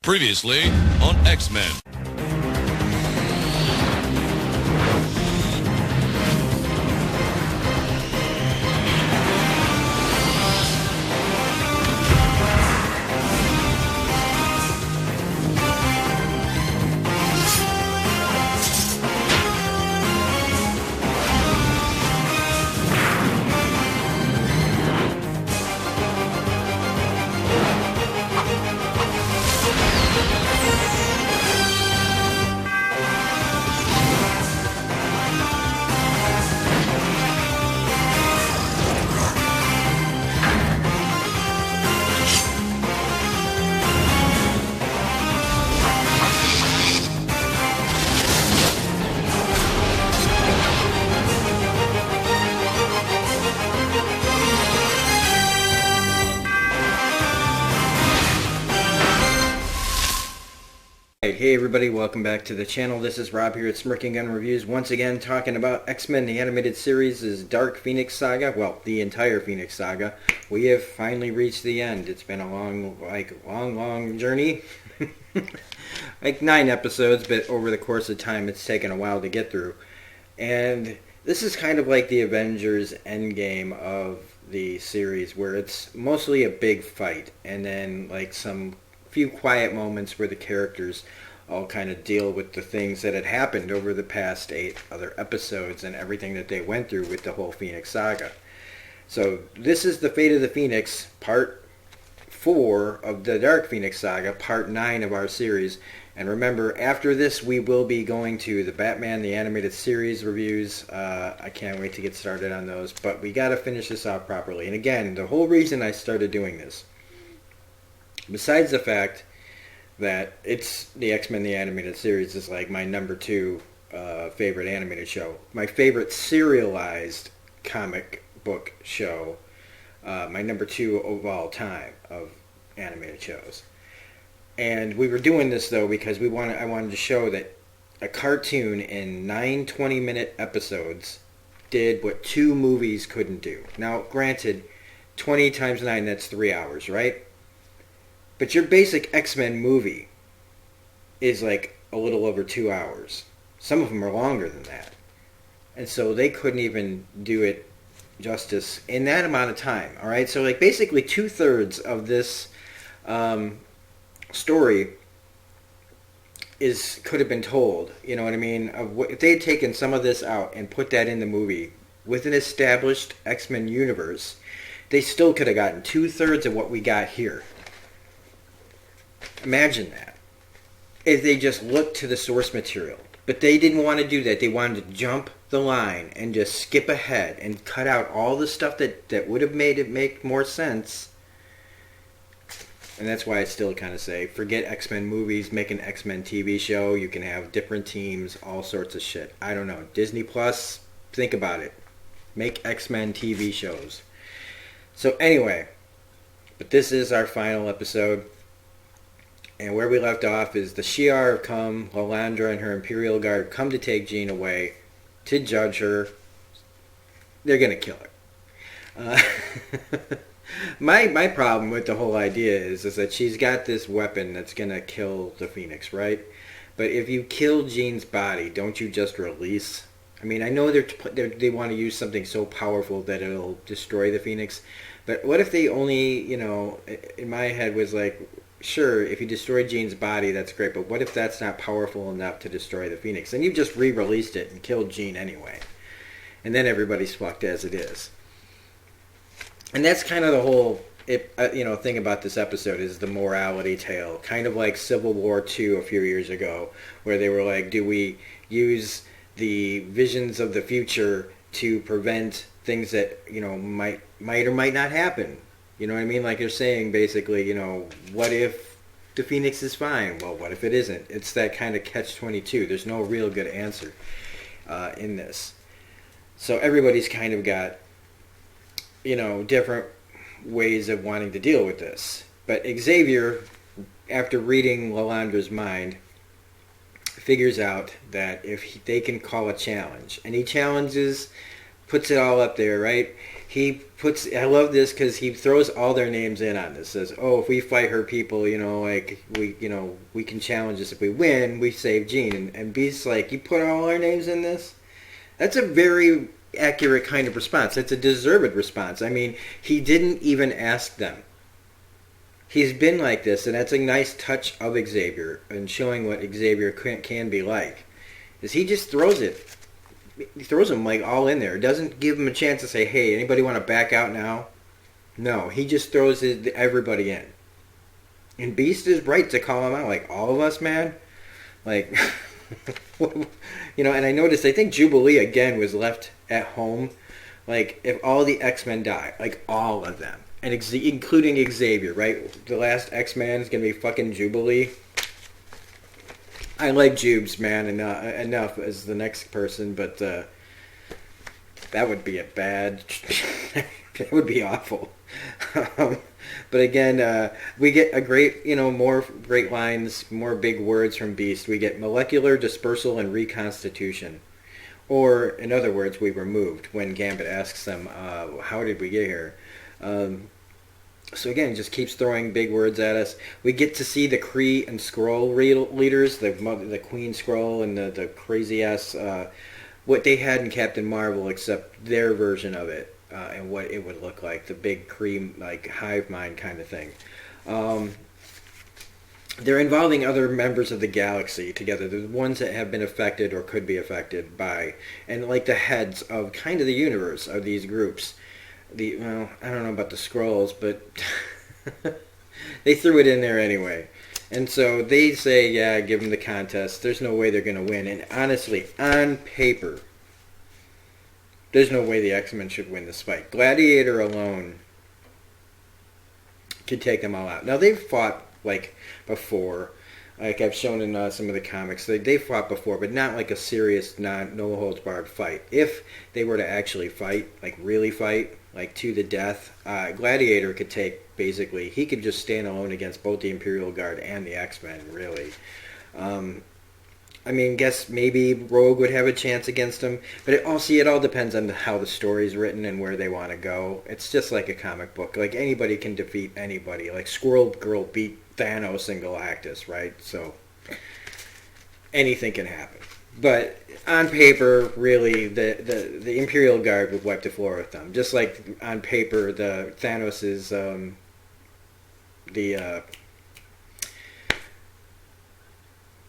Previously on X-Men. Hey everybody, welcome back to the channel. This is Rob here at Smirking Gun Reviews, once again talking about X-Men the Animated Series' Dark Phoenix Saga. Well, the entire Phoenix Saga. We have finally reached the end. It's been a long journey. Like 9 episodes, but over the course of time it's taken a while to get through. And this is kind of like the Avengers Endgame of the series, where it's mostly a big fight and then like some few quiet moments where the characters all kind of deal with the things that had happened over the past 8 other episodes and everything that they went through with the whole Phoenix Saga. So this is the Fate of the Phoenix, part 4 of the Dark Phoenix Saga, part 9 of our series. And remember, after this we will be going to the Batman the Animated Series reviews. I can't wait to get started on those, but we got to finish this off properly. And again, the whole reason I started doing this, besides the fact that it's the X-Men the Animated Series is like my number 2 favorite animated show, my favorite serialized comic book show, my number 2 of all time of animated shows. And we were doing this though because I wanted to show that a cartoon in 9 20-minute episodes did what 2 movies couldn't do. Now, granted, 20 times 9, that's 3 hours, right? But your basic X-Men movie is like a little over 2 hours. Some of them are longer than that. And so they couldn't even do it justice in that amount of time. All right, so like basically 2/3 of this story could have been told. You know what I mean? If they had taken some of this out and put that in the movie with an established X-Men universe, they still could have gotten 2/3 of what we got here. Imagine that. If they just looked to the source material. But they didn't want to do that. They wanted to jump the line and just skip ahead and cut out all the stuff that would have made it make more sense. And that's why I still kind of say, forget X-Men movies, make an X-Men TV show. You can have different teams, all sorts of shit. I don't know. Disney Plus, think about it. Make X-Men TV shows. So anyway, but this is our final episode. And where we left off is the Shi'ar have come, Lalandra and her Imperial Guard have come to take Jean away, to judge her. They're going to kill her. My problem with the whole idea is that she's got this weapon that's going to kill the Phoenix, right? But if you kill Jean's body, don't you just release? I mean, I know they want to use something so powerful that it'll destroy the Phoenix. But what if they only, in my head was like, sure, if you destroy Jean's body, that's great, but what if that's not powerful enough to destroy the Phoenix? Then you've just re-released it and killed Jean anyway. And then everybody's fucked as it is. And that's kind of the whole thing about this episode, is the morality tale. Kind of like Civil War II a few years ago, where they were like, do we use the visions of the future to prevent things that, might or might not happen? You know what I mean? Like you're saying, basically, what if the Phoenix is fine? Well, what if it isn't? It's that kind of catch-22. There's no real good answer in this. So everybody's kind of got, different ways of wanting to deal with this. But Xavier, after reading Lalandra's mind, figures out that if they can call a challenge, and he challenges puts it all up there, right? I love this because he throws all their names in on this. Says, oh, if we fight her people, like we can challenge this. If we win, we save Jean. And Beast's like, you put all our names in this? That's a very accurate kind of response. It's a deserved response. I mean, he didn't even ask them. He's been like this, and that's a nice touch of Xavier and showing what Xavier can be like. Is he just throws it. He throws them like all in there. Doesn't give them a chance to say, hey, anybody want to back out now? No, he just throws everybody in. And Beast is right to call him out. Like, all of us, man? Like, and I noticed, I think Jubilee, again, was left at home. Like, if all the X-Men die, like, all of them. And including Xavier, right? The last X-Man is going to be fucking Jubilee. I like Jubes, man, enough as the next person, but that would be that would be awful. But again, we get a great, more great lines, more big words from Beast. We get molecular dispersal and reconstitution. Or, in other words, we were moved when Gambit asks them, how did we get here? So again, it just keeps throwing big words at us. We get to see the Kree and Skrull leaders, the Queen Skrull and the crazy-ass, what they had in Captain Marvel, except their version of it, and what it would look like, the big Kree, like, hive mind kind of thing. They're involving other members of the galaxy together, the ones that have been affected or could be affected by, and like the heads of kind of the universe of these groups. I don't know about the Skrulls, but they threw it in there anyway. And so they say, yeah, give them the contest. There's no way they're going to win. And honestly, on paper, there's no way the X-Men should win this fight. Gladiator alone could take them all out. Now, they've fought, like, before. Like I've shown in some of the comics. They fought before, but not like a serious, no-holds-barred fight. If they were to actually fight, like really fight, like to the death, Gladiator could take, basically, he could just stand alone against both the Imperial Guard and the X-Men, really. Guess maybe Rogue would have a chance against him, but it all depends on how the story's written and where they want to go. It's just like a comic book. Like, anybody can defeat anybody. Like, Squirrel Girl beat Thanos and Galactus, right? So, anything can happen. But on paper, really, the Imperial Guard would wipe the floor with them. Just like on paper, the Thanos is the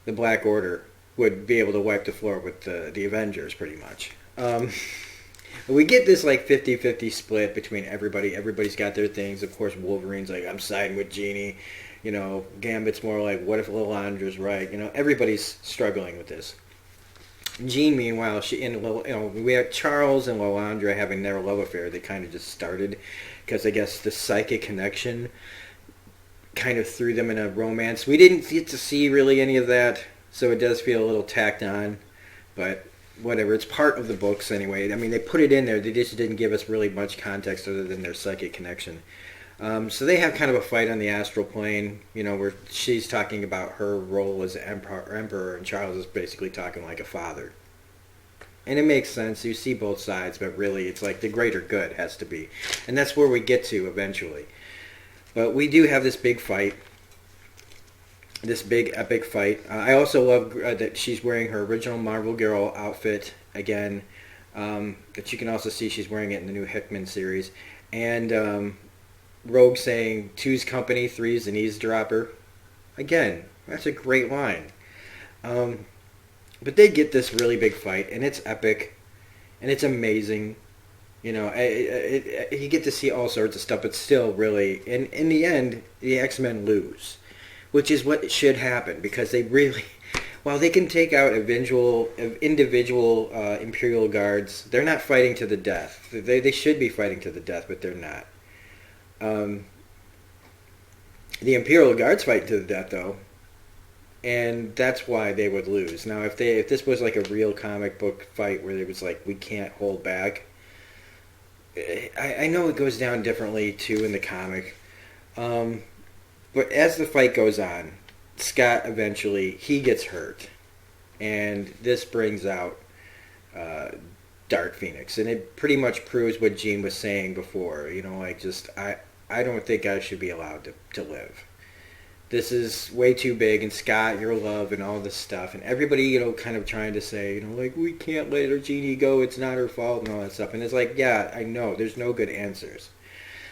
Black Order would be able to wipe the floor with the Avengers, pretty much. We get this like 50-50 split between everybody. Everybody's got their things. Of course, Wolverine's like, I'm siding with Jeannie. Gambit's more like, what if Lilandra's right? Everybody's struggling with this. Jean, meanwhile, we have Charles and Lilandra having their love affair. They kind of just started because I guess the psychic connection kind of threw them in a romance. We didn't get to see really any of that, so it does feel a little tacked on, but whatever. It's part of the books anyway. I mean, they put it in there. They just didn't give us really much context other than their psychic connection. So they have kind of a fight on the astral plane, where she's talking about her role as emperor, and Charles is basically talking like a father. And it makes sense. You see both sides, but really it's like the greater good has to be. And that's where we get to eventually. But we do have this big fight. This big, epic fight. I also love that she's wearing her original Marvel Girl outfit again. That you can also see she's wearing it in the new Hickman series. And Rogue saying, two's company, three's an eavesdropper. Again, that's a great line. But they get this really big fight, and it's epic, and it's amazing. You get to see all sorts of stuff, but still, really, in the end, the X-Men lose, which is what should happen, because they really, while they can take out individual Imperial Guards, they're not fighting to the death. They should be fighting to the death, but they're not. The Imperial Guards fight to the death, though, and that's why they would lose. Now, if this was like a real comic book fight where it was like, we can't hold back, I know it goes down differently, too, in the comic, but as the fight goes on, Scott eventually, he gets hurt, and this brings out Dark Phoenix, and it pretty much proves what Jean was saying before. Like just I don't think I should be allowed to live. This is way too big, and Scott, your love, and all this stuff, and everybody, kind of trying to say, like, we can't let our Jeannie go, it's not her fault, and all that stuff. And it's like, yeah, I know, there's no good answers.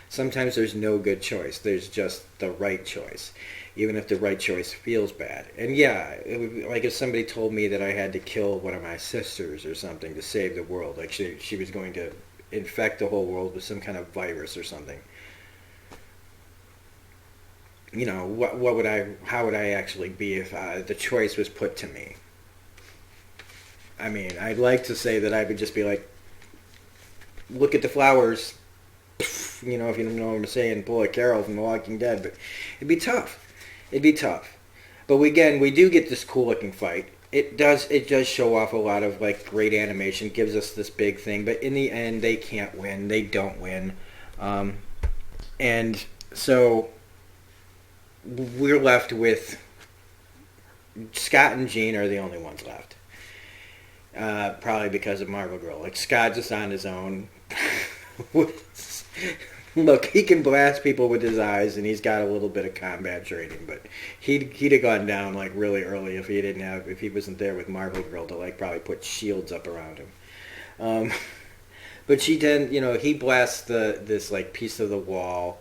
Sometimes there's no good choice. There's just the right choice, even if the right choice feels bad. And yeah, it would, like if somebody told me that I had to kill one of my sisters or something to save the world, like she was going to infect the whole world with some kind of virus or something. What would how would I actually be if the choice was put to me? I mean, I'd like to say that I would just be like, look at the flowers, if you don't know what I'm saying, pull a Carol from The Walking Dead, but it'd be tough. It'd be tough. But again, we do get this cool looking fight. It does show off a lot of like great animation, gives us this big thing, but in the end they can't win. They don't win. And so we're left with Scott and Jean are the only ones left. Probably because of Marvel Girl. Like Scott just on his own. Look, he can blast people with his eyes, and he's got a little bit of combat training, but he'd have gone down like really early if he wasn't there with Marvel Girl to like probably put shields up around him. But he blasts this like piece of the wall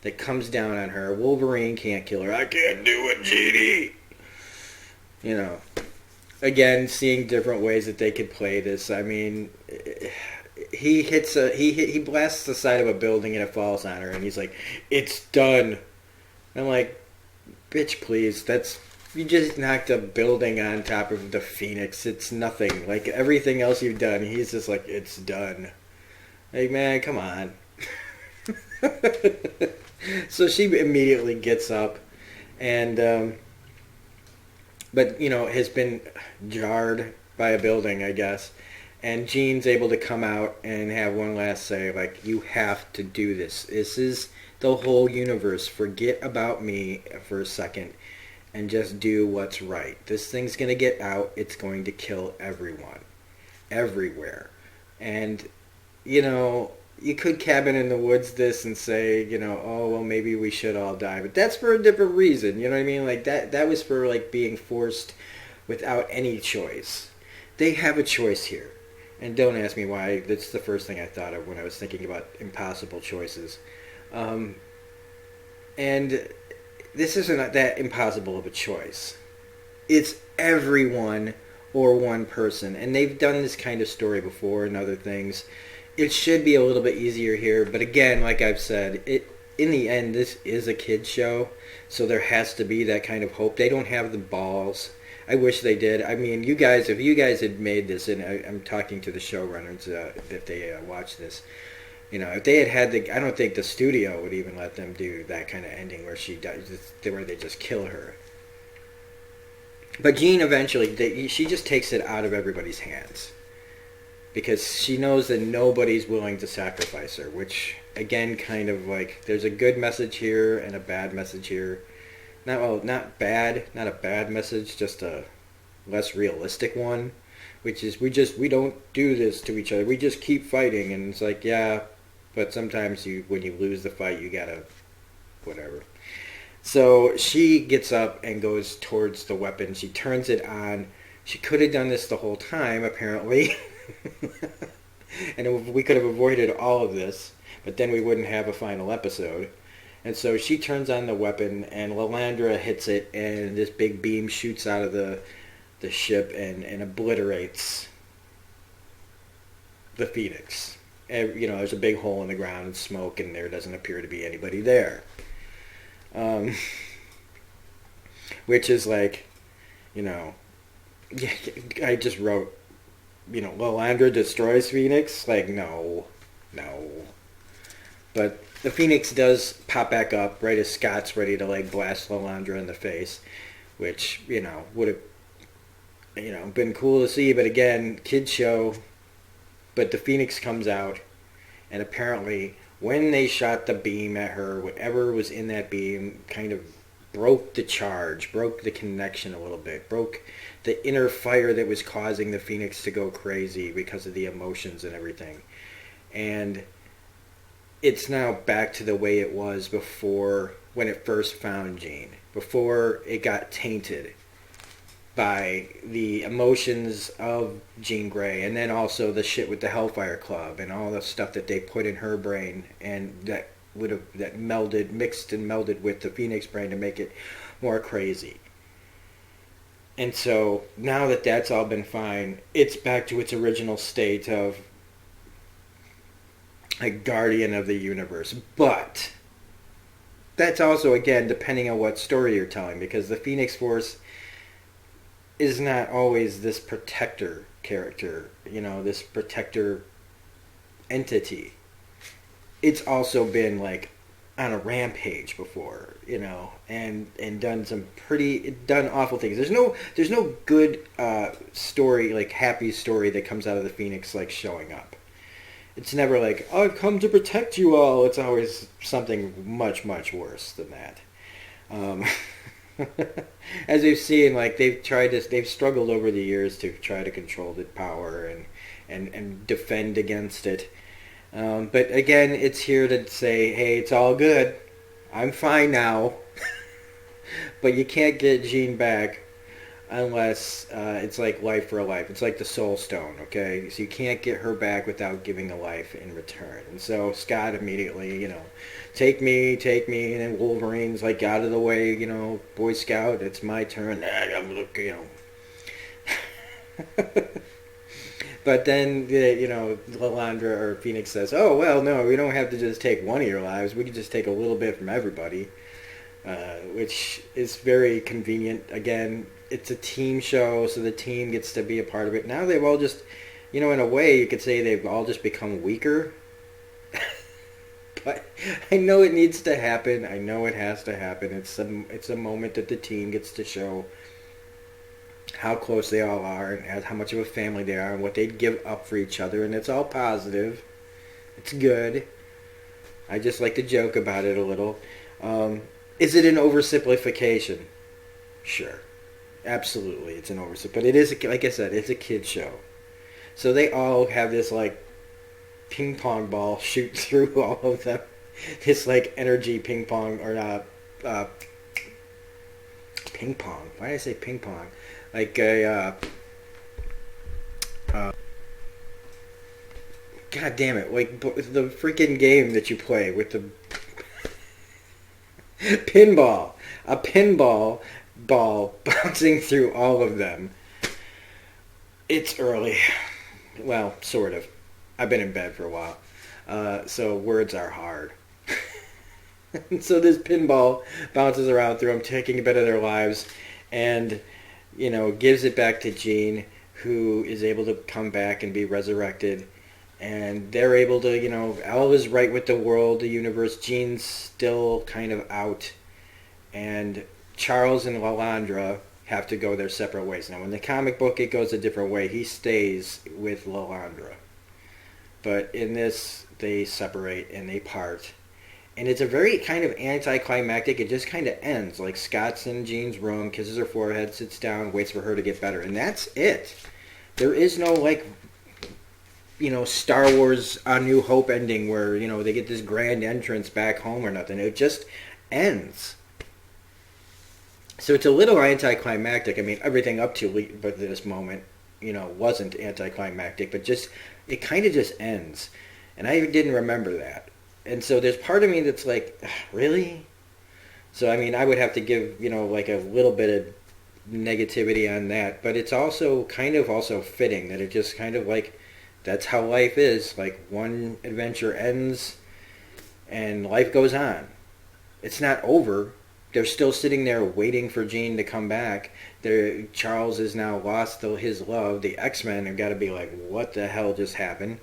that comes down on her. Wolverine can't kill her. I can't do it, Jeannie. Again, seeing different ways that they could play this. I mean, he blasts the side of a building and it falls on her, and he's like, "It's done." I'm like, "Bitch, please. You just knocked a building on top of the Phoenix. It's nothing. Like everything else you've done." He's just like, "It's done." Like, man, come on. So she immediately gets up, and but has been jarred by a building, I guess. And Jean's able to come out and have one last say, like, you have to do this. This is the whole universe. Forget about me for a second and just do what's right. This thing's going to get out. It's going to kill everyone. Everywhere. And, you could cabin in the woods this and say, oh, well, maybe we should all die. But that's for a different reason. You know what I mean? Like, that was for, like, being forced without any choice. They have a choice here. And don't ask me why. That's the first thing I thought of when I was thinking about impossible choices. And this isn't that impossible of a choice. It's everyone or one person. And they've done this kind of story before and other things. It should be a little bit easier here. But again, like I've said, in the end, this is a kid's show. So there has to be that kind of hope. They don't have the balls. I wish they did. I mean, if you guys had made this, and I'm talking to the showrunners if they watch this, if they had I don't think the studio would even let them do that kind of ending where she dies, where they just kill her. But Jean eventually, she just takes it out of everybody's hands because she knows that nobody's willing to sacrifice her, which again, kind of like there's a good message here and a bad message here. Not a bad message, just a less realistic one, which is we don't do this to each other. We just keep fighting, and it's like, yeah, but sometimes when you lose the fight, you gotta whatever. So she gets up and goes towards the weapon. She turns it on. She could have done this the whole time, apparently, and we could have avoided all of this, but then we wouldn't have a final episode. And so she turns on the weapon, and Lilandra hits it, and this big beam shoots out of the ship and obliterates the Phoenix. And, there's a big hole in the ground and smoke, and there doesn't appear to be anybody there. Which is like, I just wrote, Lilandra destroys Phoenix? Like, no. But the Phoenix does pop back up right as Scott's ready to like blast Lilandra in the face, which would have been cool to see. But again, kids show. But the Phoenix comes out, and apparently when they shot the beam at her, whatever was in that beam kind of broke the charge, broke the connection a little bit, broke the inner fire that was causing the Phoenix to go crazy because of the emotions and everything. And it's now back to the way it was before, when it first found Jean, before it got tainted by the emotions of Jean Grey, and then also the shit with the Hellfire Club and all the stuff that they put in her brain, and that mixed and melded with the Phoenix brain to make it more crazy. And so now that that's all been fine, it's back to its original state of a guardian of the universe. But that's also, again, depending on what story you're telling, because the Phoenix Force is not always this protector character, this protector entity. It's also been like on a rampage before, and done awful things. There's no good story, like happy story that comes out of the Phoenix like showing up. It's never like, oh, I've come to protect you all. It's always something much, much worse than that. As we've seen, like they've struggled over the years to try to control the power and defend against it. But again, it's here to say, hey, it's all good. I'm fine now. But you can't get Jean back unless it's like life for a life. It's like the Soul Stone, okay? So you can't get her back without giving a life in return. And so Scott immediately, take me, and then Wolverine's like, out of the way, Boy Scout, it's my turn. I'm looking, But then, Lalandra or Phoenix says, oh, well, no, we don't have to just take one of your lives. We can just take a little bit from everybody, which is very convenient. Again, it's a team show, so the team gets to be a part of it. Now they've all just, in a way, you could say they've all just become weaker. But I know it needs to happen. I know it has to happen. It's a moment that the team gets to show how close they all are and how much of a family they are and what they'd give up for each other. And it's all positive. It's good. I just like to joke about it a little. Is it an oversimplification? Sure. Absolutely, it's an oversimplification. But it is, like I said, it's a kid show. So they all have this, like, ping pong ball shoot through all of them. This, like, energy ping pong, or ping pong. Why did I say ping pong? Like a, God damn it, like the freaking game that you play with the pinball. A pinball ball bouncing through all of them. It's early. Well, sort of. I've been in bed for a while. So words are hard. So this pinball bounces around through them, taking a bit of their lives, and, gives it back to Jean, who is able to come back and be resurrected. And they're able to, Elle is right with the world, the universe. Jean's still kind of out. And Charles and Lalandra have to go their separate ways. Now, in the comic book, it goes a different way. He stays with Lalandra. But in this, they separate and they part. And it's a very kind of anticlimactic. It just kind of ends. Like, Scott's in Jean's room, kisses her forehead, sits down, waits for her to get better. And that's it. There is no, like, Star Wars A New Hope ending where, they get this grand entrance back home or nothing. It just ends. So it's a little anticlimactic. I mean, everything up to this moment, wasn't anticlimactic. But it kind of just ends. And I didn't remember that. And so there's part of me that's like, really? So, I mean, I would have to give, like a little bit of negativity on that. But it's also kind of also fitting that it just kind of like, that's how life is. Like, one adventure ends and life goes on. It's not over. They're still sitting there waiting for Jean to come back. Charles has now lost his love. The X-Men have got to be like, what the hell just happened?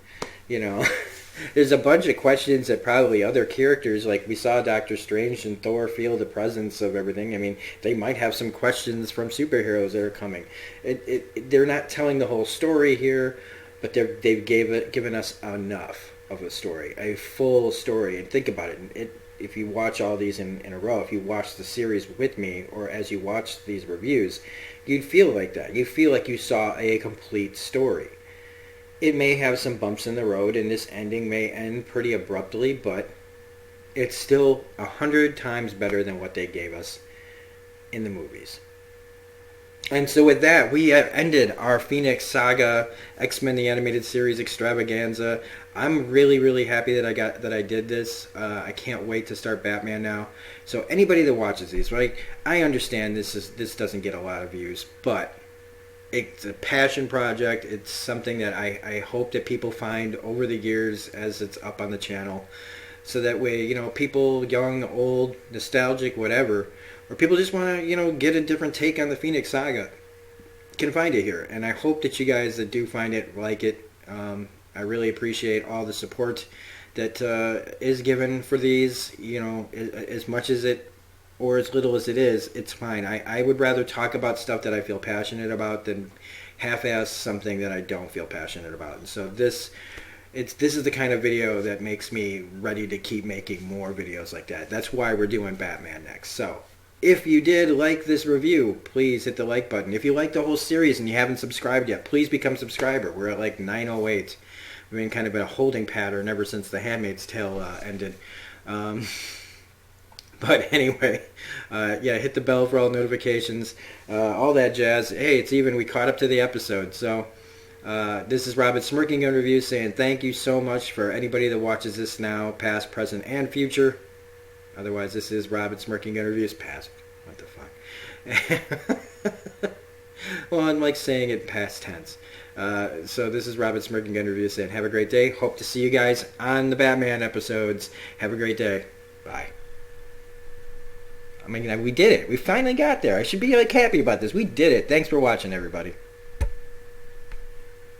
There's a bunch of questions that probably other characters, like we saw Doctor Strange and Thor feel the presence of everything. I mean, they might have some questions from superheroes that are coming. They're not telling the whole story here, but they've given us enough of a story, a full story. And think about it. if you watch all these in a row, if you watch the series with me, or as you watch these reviews, you'd feel like that. You feel like you saw a complete story. It may have some bumps in the road, and this ending may end pretty abruptly, but it's still 100 times better than what they gave us in the movies. And so with that, we have ended our Phoenix Saga X-Men the Animated Series extravaganza. I'm really, really happy that I did this. I can't wait to start Batman now. So anybody that watches these, right? I understand this doesn't get a lot of views, but it's a passion project. It's something that I hope that people find over the years as it's up on the channel. So that way, you know, people, young, old, nostalgic, whatever, or people just want to, you know, get a different take on the Phoenix Saga, can find it here. And I hope that you guys that do find it like it. I really appreciate all the support that is given for these. You know, as much as it or as little as it is, it's fine. I would rather talk about stuff that I feel passionate about than half-ass something that I don't feel passionate about. And so this is the kind of video that makes me ready to keep making more videos like that. That's why we're doing Batman next. So if you did like this review, please hit the like button. If you like the whole series and you haven't subscribed yet, please become a subscriber. We're at like 908. We've been kind of in a holding pattern ever since The Handmaid's Tale ended. But anyway, yeah, hit the bell for all notifications, all that jazz. Hey, it's even. We caught up to the episode. So this is Rob at Smirking Gun Reviews saying thank you so much for anybody that watches this now, past, present, and future. Otherwise, this is Rob at Smirking Gun Reviews. Past. What the fuck? Well, I'm like saying it past tense. So this is Rob at Smirking Gun Reviews saying have a great day. Hope to see you guys on the Batman episodes. Have a great day. Bye. I mean, we did it. We finally got there. I should be like happy about this. We did it. Thanks for watching, everybody.